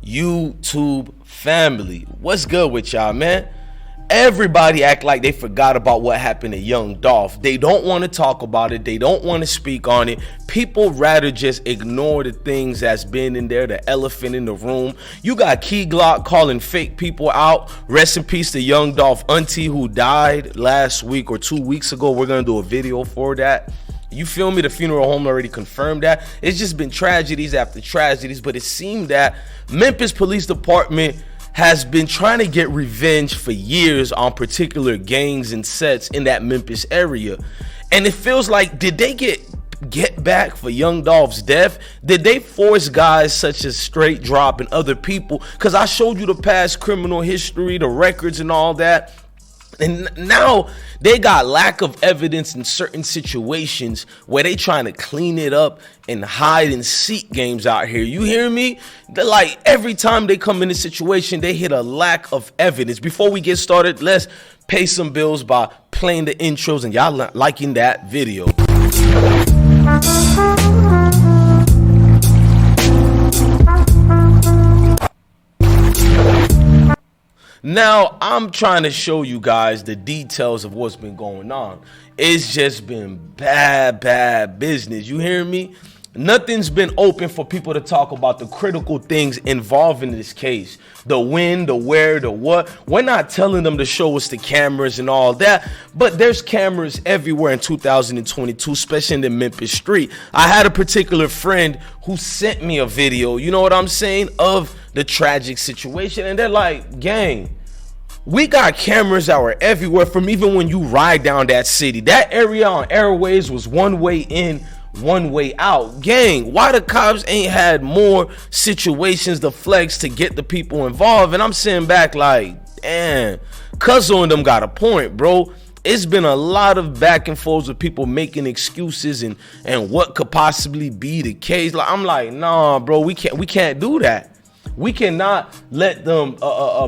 YouTube family? What's good with y'all, man? Everybody act like they forgot about what happened to young Dolph. They don't want to talk about it. They don't want to speak on it. People rather just ignore the things that's been in there, the elephant in the room. You got Key Glock calling fake people out. Rest in peace to young Dolph auntie who died last week or 2 weeks ago. We're going to do a video for that. You feel me? The funeral home already confirmed that. It's just been tragedies after tragedies, but it seemed that Memphis Police Department has been trying to get revenge for years on particular gangs and sets in that Memphis area. And it feels like, did they get back for young Dolph's death? Did they force guys such as Straight Drop and other people? Because I showed you the past criminal history, the records and all that. And now they got lack of evidence in certain situations where they trying to clean it up and hide and seek games out here. You hear me? They're like, every time they come in a situation, they hit a lack of evidence. Before we get started, let's pay some bills by playing the intros and y'all liking that video. Now, I'm trying to show you guys the details of what's been going on. It's just been bad business. You hear me? Nothing's been open for people to talk about the critical things involved in this case. The when, the where, the what. We're not telling them to show us the cameras and all that, but there's cameras everywhere in 2022, especially in the Memphis street. I had a particular friend who sent me a video, you know what I'm saying, of the tragic situation, and they're like, gang, we got cameras that were everywhere from even when you ride down that city. That area on Airways was one way in, one way out. Gang, why the cops ain't had more situations to flex to get the people involved? And I'm sitting back like, damn, Cuzzo and them got a point, bro. It's been a lot of back and forth with people making excuses and what could possibly be the case. Like, I'm like, nah, bro, we can't do that. We cannot let them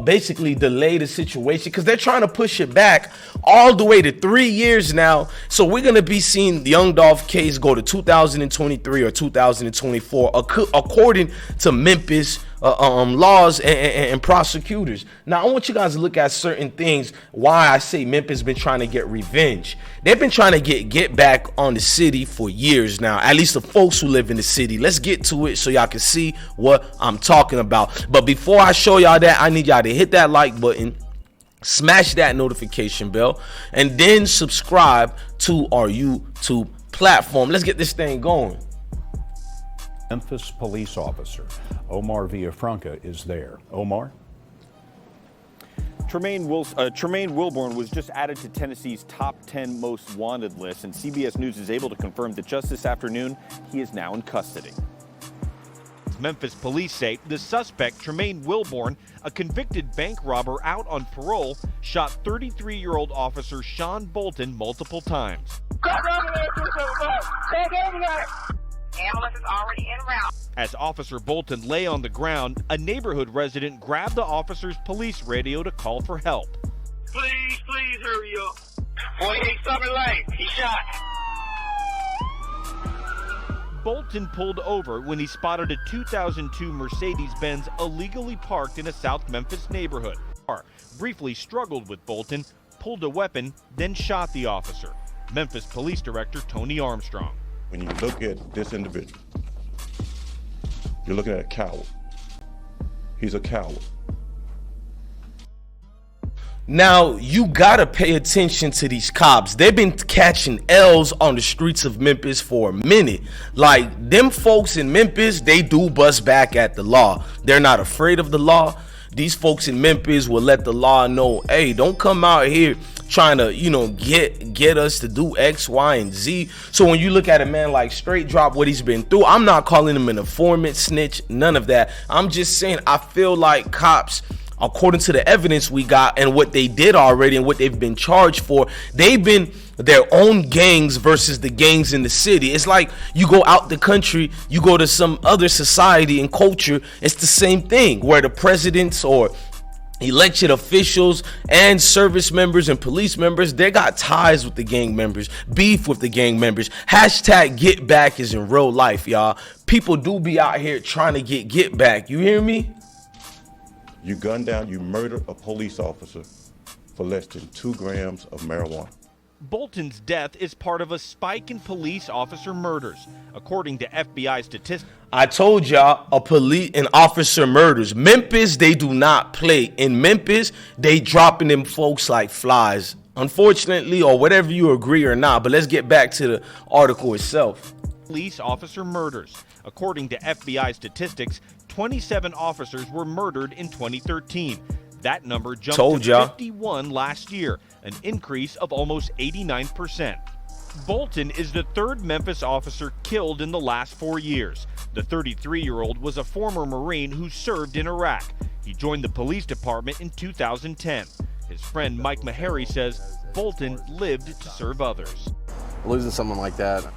basically delay the situation because they're trying to push it back all the way to 3 years now. So we're going to be seeing the young Dolph case go to 2023 or 2024 according to Memphis laws and prosecutors. Now, I want you guys to look at certain things why I say Memphis been trying to get revenge. They've been trying to get back on the city for years now, at least the folks who live in the city. Let's get to it so y'all can see what I'm talking about. But before I show y'all that, I need y'all to hit that like button, smash that notification bell, and then subscribe to our YouTube platform. Let's get this thing going. Memphis police officer Omar Villafranca is there. Omar? Tremaine Wilborn was just added to Tennessee's top 10 most wanted list, and CBS News is able to confirm that just this afternoon, he is now in custody. Memphis police say the suspect, Tremaine Wilborn, a convicted bank robber out on parole, shot 33-year-old officer Sean Bolton multiple times. Ambulance is already en route. As Officer Bolton lay on the ground, a neighborhood resident grabbed the officer's police radio to call for help. Please hurry up. 48-7 lane. He shot. Bolton pulled over when he spotted a 2002 Mercedes-Benz illegally parked in a South Memphis neighborhood. Briefly struggled with Bolton, pulled a weapon, then shot the officer. Memphis Police Director Tony Armstrong. When you look at this individual, you're looking at a coward. He's a coward. Now, you gotta pay attention to these cops. They've been catching L's on the streets of Memphis for a minute. Like, them folks in Memphis, they do bust back at the law. They're not afraid of the law. These folks in Memphis will let the law know, hey, don't come out here trying to, get us to do X, Y, and Z. So when you look at a man like Straight Drop, what he's been through, I'm not calling him an informant, snitch, none of that. I'm just saying I feel like cops, according to the evidence we got and what they did already and what they've been charged for, they've been their own gangs versus the gangs in the city. It's like you go out the country, you go to some other society and culture, it's the same thing where the presidents or elected officials and service members and police members, they got ties with the gang members, beef with the gang members. Hashtag get back is in real life, y'all. People do be out here trying to get back. You hear me? You gunned down, you murdered a police officer for less than 2 grams of marijuana. Bolton's death is part of a spike in police officer murders, according to FBI statistics. I told y'all, an officer murders. Memphis, they do not play. In Memphis, they dropping them folks like flies. Unfortunately, or whatever you agree or not. But let's get back to the article itself. Police officer murders. According to FBI statistics, 27 officers were murdered in 2013. That number jumped to 51 last year, an increase of almost 89%. Bolton is the 3rd Memphis officer killed in the last 4 years. The 33-year-old was a former Marine who served in Iraq. He joined the police department in 2010. His friend Mike Meharry says Bolton lived to serve others. Losing someone like that.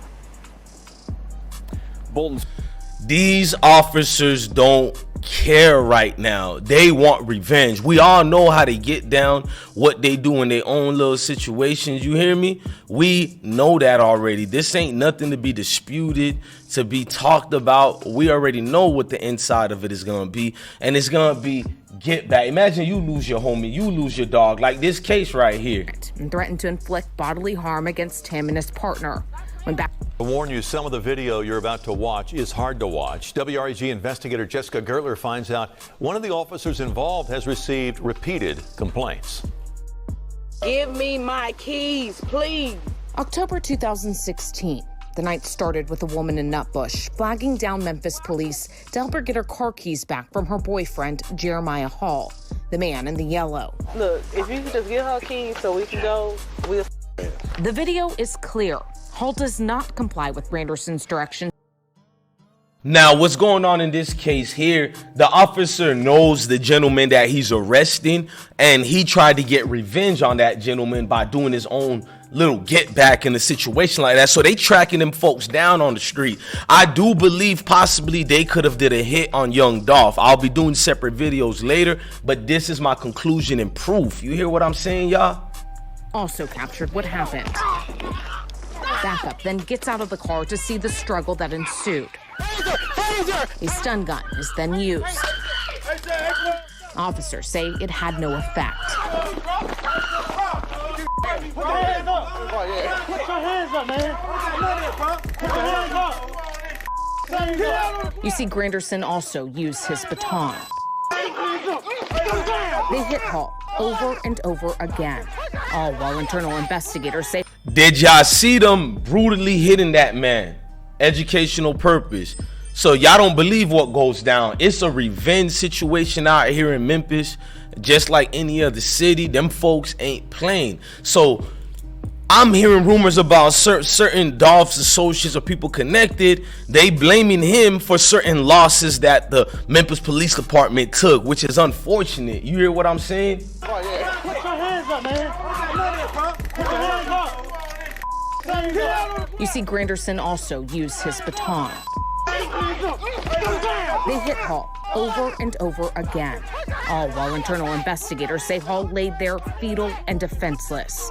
These officers don't care right now. They want revenge. We all know how they get down, what they do in their own little situations. You hear me? We know that already. This ain't nothing to be disputed, to be talked about. We already know what the inside of it is going to be, and it's going to be get back. Imagine you lose your homie, you lose your dog, like this case right here. And threatened to inflict bodily harm against him and his partner. I warn you, some of the video you're about to watch is hard to watch. WREG investigator Jessica Gertler finds out one of the officers involved has received repeated complaints. Give me my keys, please. October 2016. The night started with a woman in Nutbush flagging down Memphis police to help her get her car keys back from her boyfriend, Jeremiah Hall, the man in the yellow. Look, if you could just get her keys so we can go, we'll. The video is clear. Hall does not comply with Granderson's direction. Now, what's going on in this case here, the officer knows the gentleman that he's arresting, and he tried to get revenge on that gentleman by doing his own little get back in a situation like that. So they tracking them folks down on the street. I do believe possibly they could have did a hit on young Dolph. I'll be doing separate videos later, but this is my conclusion and proof. You hear what I'm saying, y'all? Also captured what happened. Backup then gets out of the car to see the struggle that ensued. A stun gun is then used. Officers say it had no effect. Put your hands up, man. Put your hands up. You see Granderson also use his baton. They hit Hall over and over again, all while internal investigators say. Did y'all see them brutally hitting that man? Educational purpose. So y'all don't believe what goes down. It's a revenge situation out here in Memphis. Just like any other city, them folks ain't playing. So I'm hearing rumors about certain Dolph's associates or people connected. They blaming him for certain losses that the Memphis Police Department took, which is unfortunate. You hear what I'm saying? Oh, yeah. Put your hands up, man. Put your hands up. You see Granderson also use his baton. They hit Hall over and over again, all while internal investigators say Hall laid there fetal and defenseless.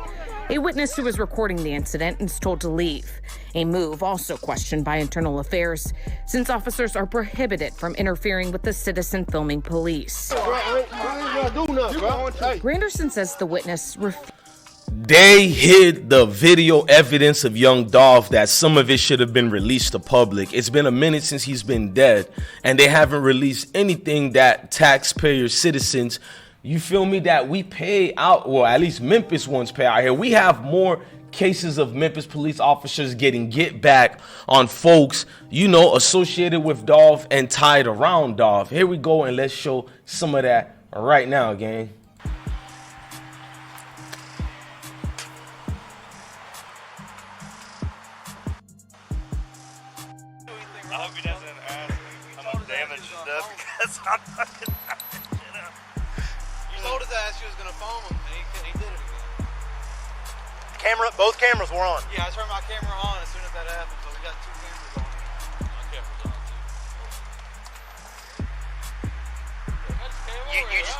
A witness who was recording the incident is told to leave, a move also questioned by Internal Affairs, since officers are prohibited from interfering with the citizen filming police. Granderson says the witness They hid the video evidence of young Dolph, that some of it should have been released to public. It's been a minute since he's been dead, and they haven't released anything that taxpayer citizens, you feel me, that we pay out, or at least Memphis ones pay out here. We have more cases of Memphis police officers getting get back on folks, you know, associated with Dolph and tied around Dolph. Here we go, and let's show some of that right now, gang. I hope he doesn't ask how much damage is done because I'm fucking shit up. You told his ass you was gonna phone him, and he did it again. Both cameras were on. Yeah, I turned my camera on as soon as that happened, so we got 2 cameras on. My camera's on too.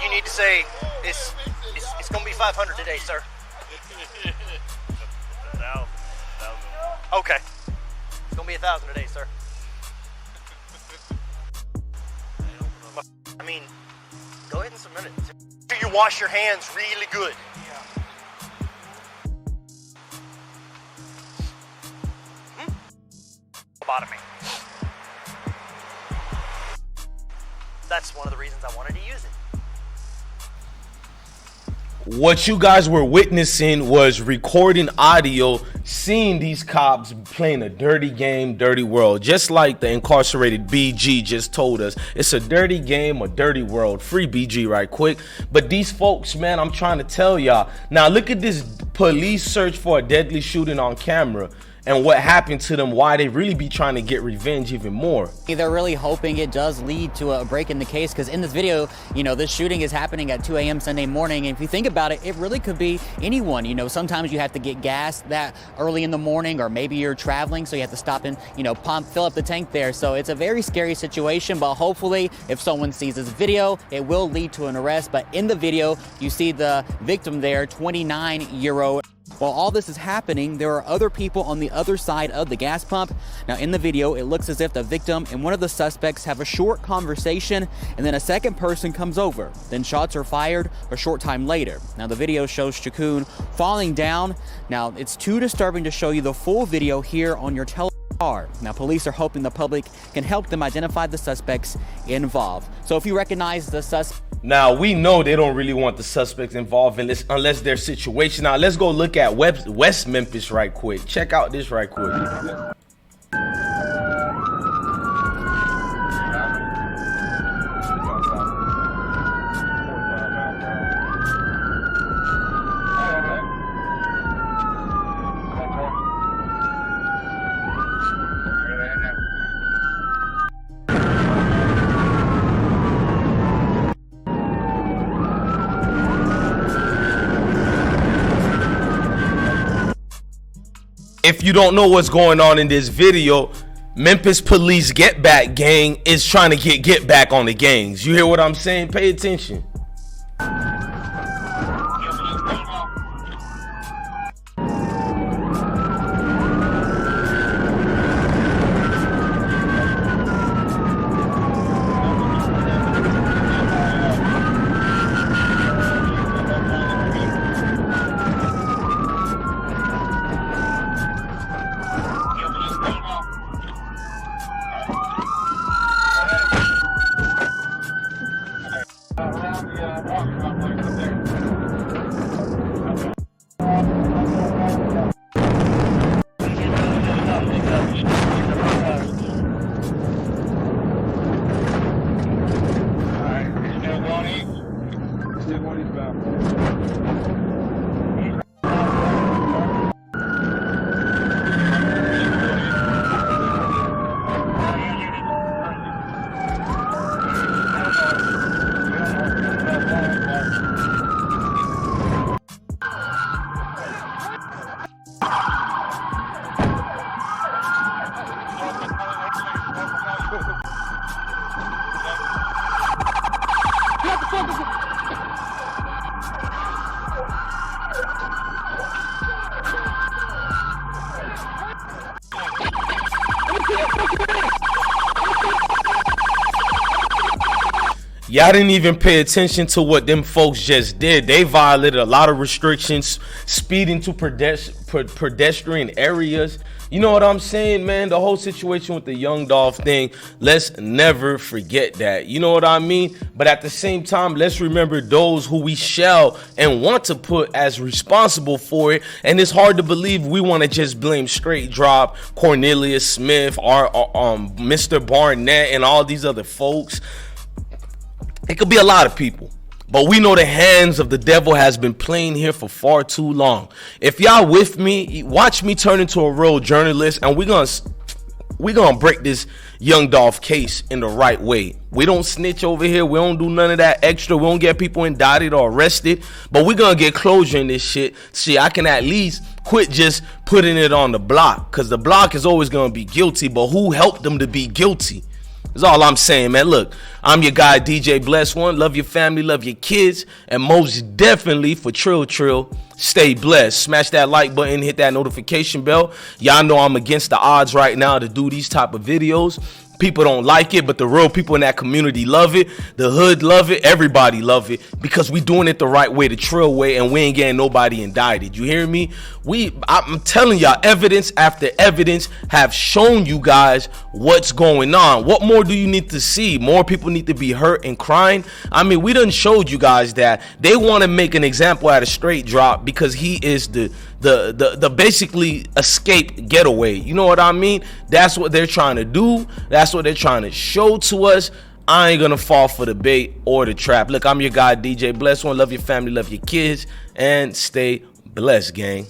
You need to say it's gonna be 500 today, sir. Okay. It's gonna be 1,000 today, sir. I mean, go ahead and submit. you wash your hands really good. Lobotomy. That's one of the reasons I wanted to use it. What you guys were witnessing was recording audio, seeing these cops playing a dirty game, dirty world. Just like the incarcerated BG just told us, it's a dirty game, a dirty world. Free BG right quick. But these folks, man, I'm trying to tell y'all. Now look at this police search for a deadly shooting on camera. And what happened to them, why they really be trying to get revenge even more. They're really hoping it does lead to a break in the case, because in this video, you know, this shooting is happening at 2 a.m. Sunday morning. And if you think about it, it really could be anyone. You know, sometimes you have to get gas that early in the morning, or maybe you're traveling, so you have to stop and, you know, fill up the tank there. So it's a very scary situation, but hopefully if someone sees this video, it will lead to an arrest. But in the video, you see the victim there, 29-year-old. While all this is happening, there are other people on the other side of the gas pump. Now in the video, it looks as if the victim and one of the suspects have a short conversation, and then a second person comes over. Then shots are fired a short time later. Now the video shows Shakun falling down. Now it's too disturbing to show you the full video here on your television. Now police are hoping the public can help them identify the suspects involved. So if you recognize the suspect. Now we know they don't really want the suspects involved in this unless their situation. Now let's go look at West Memphis right quick. Check out this right quick. If you don't know what's going on in this video, Memphis Police Get Back Gang is trying to get back on the gangs. You hear what I'm saying? Pay attention. Y'all didn't even pay attention to what them folks just did. They violated a lot of restrictions, speeding to pedestrian areas. You know what I'm saying, man? The whole situation with the young Dolph thing, let's never forget that. You know what I mean? But at the same time, let's remember those who we shall and want to put as responsible for it. And it's hard to believe we want to just blame Straight Drop, Cornelius Smith, Mr. Barnett, and all these other folks. It could be a lot of people, but we know the hands of the devil has been playing here for far too long. If y'all with me, watch me turn into a real journalist, and we're gonna break this young Dolph case in the right way. We don't snitch over here. We don't do none of that extra. We don't get people indicted or arrested, but we're gonna get closure in this shit. See, I can at least quit just putting it on the block, because the block is always gonna be guilty, but who helped them to be guilty? That's all I'm saying, man. Look, I'm your guy, DJ Bless One. Love your family, love your kids, and most definitely for Trill, stay blessed. Smash that like button, hit that notification bell. Y'all know I'm against the odds right now to do these type of videos. People don't like it, but the real people in that community love it. The hood love it. Everybody love it because we doing it the right way, the trill way, and we ain't getting nobody indicted. You hear me? I'm telling y'all, evidence after evidence have shown you guys what's going on. What more do you need to see? More people need to be hurt and crying. I mean, we done showed you guys that they want to make an example out of Straight Drop because he is the basically escape getaway. You know what I mean? That's what they're trying to do. That's what they're trying to show to us. I ain't gonna fall for the bait or the trap. Look, I'm your guy, DJ Bless One. Love your family, love your kids, and stay blessed, gang.